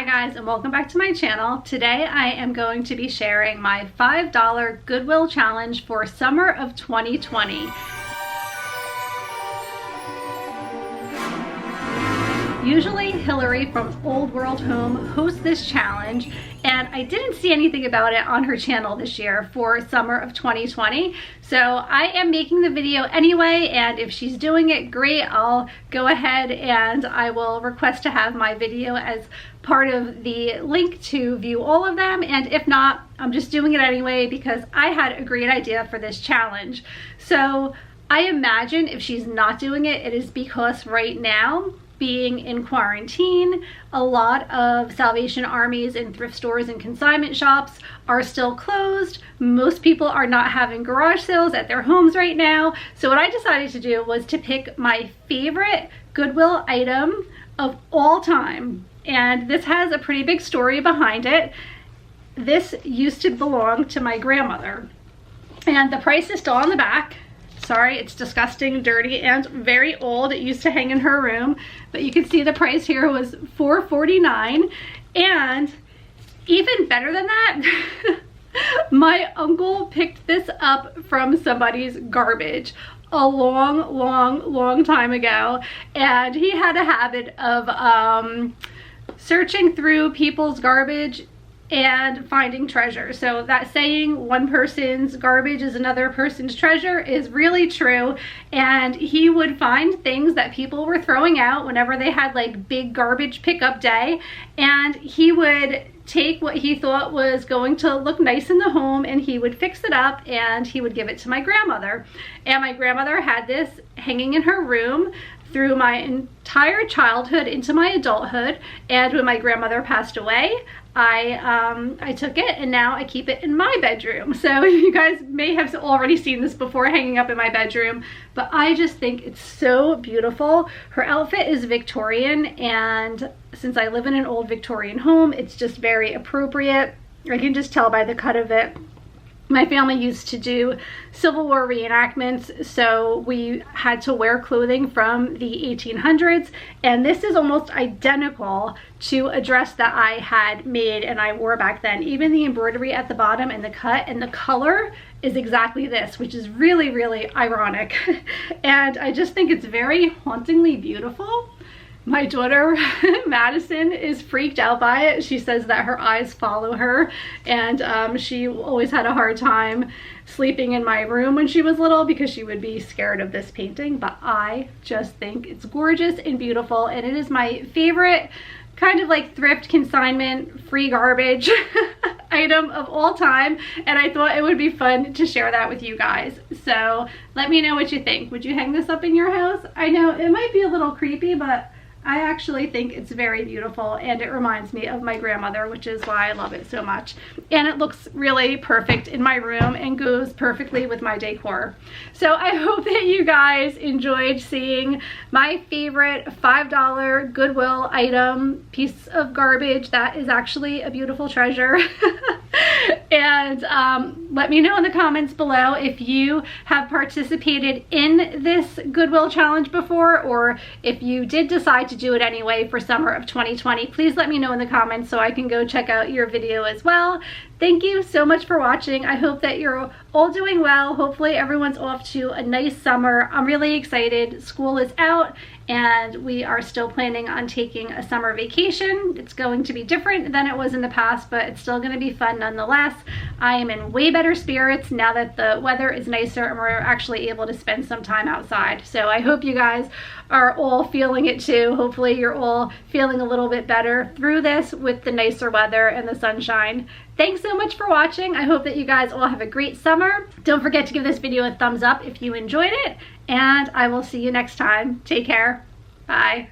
guys, and welcome back to my channel. Today I am going to be sharing my $5 Goodwill challenge for summer of 2020. Usually Hillary from Old World Home hosts this challenge, and I didn't see anything about it on her channel this year for summer of 2020. So I am making the video anyway, and if she's doing it, great. I'll go ahead and I will request to have my video as part of the link to view all of them. And if not, I'm just doing it anyway because I had a great idea for this challenge. So I imagine if she's not doing it, it is because right now, being in quarantine, a lot of Salvation Armies and thrift stores and consignment shops are still closed. Most people are not having garage sales at their homes right now. So what I decided to do was to pick my favorite Goodwill item of all time. And this has a pretty big story behind it. This used to belong to my grandmother, and the price is still on the back. Sorry, it's disgusting, dirty, and very old. It used to hang in her room, but you can see the price here was $4.49. And even better than that, my uncle picked this up from somebody's garbage a long time ago, and he had a habit of searching through people's garbage and finding treasure. So that saying, one person's garbage is another person's treasure, is really true. And he would find things that people were throwing out whenever they had like big garbage pickup day, and he would take what he thought was going to look nice in the home and he would fix it up and he would give it to my grandmother. And my grandmother had this hanging in her room through my entire childhood into my adulthood. And when my grandmother passed away, I took it and now I keep it in my bedroom. So you guys may have already seen this before hanging up in my bedroom, but I just think it's so beautiful. Her outfit is Victorian, and since I live in an old Victorian home, it's just very appropriate. I can just tell by the cut of it. My family used to do Civil War reenactments, so we had to wear clothing from the 1800s, and this is almost identical to a dress that I had made and I wore back then. Even the embroidery at the bottom and the cut and the color is exactly this, which is really ironic. And I just think it's very hauntingly beautiful. My daughter, Madison, is freaked out by it. She says that her eyes follow her, and she always had a hard time sleeping in my room when she was little because she would be scared of this painting. But I just think it's gorgeous and beautiful, and it is my favorite kind of like thrift consignment free garbage item of all time, and I thought it would be fun to share that with you guys. So let me know what you think. Would you hang this up in your house? I know it might be a little creepy, but I actually think it's very beautiful, and it reminds me of my grandmother, which is why I love it so much. And it looks really perfect in my room and goes perfectly with my decor. So I hope that you guys enjoyed seeing my favorite $5 Goodwill item, piece of garbage that is actually a beautiful treasure. And let me know in the comments below if you have participated in this Goodwill challenge before, or if you did decide to do it anyway for summer of 2020. Please let me know in the comments so I can go check out your video as well. Thank you so much for watching. I hope that you're all doing well. Hopefully everyone's off to a nice summer. I'm really excited. School is out and we are still planning on taking a summer vacation. It's going to be different than it was in the past, but it's still going to be fun nonetheless. I am in way better spirits now that the weather is nicer and we're actually able to spend some time outside. So I hope you guys are all feeling it too. Hopefully you're all feeling a little bit better through this with the nicer weather and the sunshine. Thanks so much for watching. I hope that you guys all have a great summer. Don't forget to give this video a thumbs up if you enjoyed it, and I will see you next time. Take care. Bye.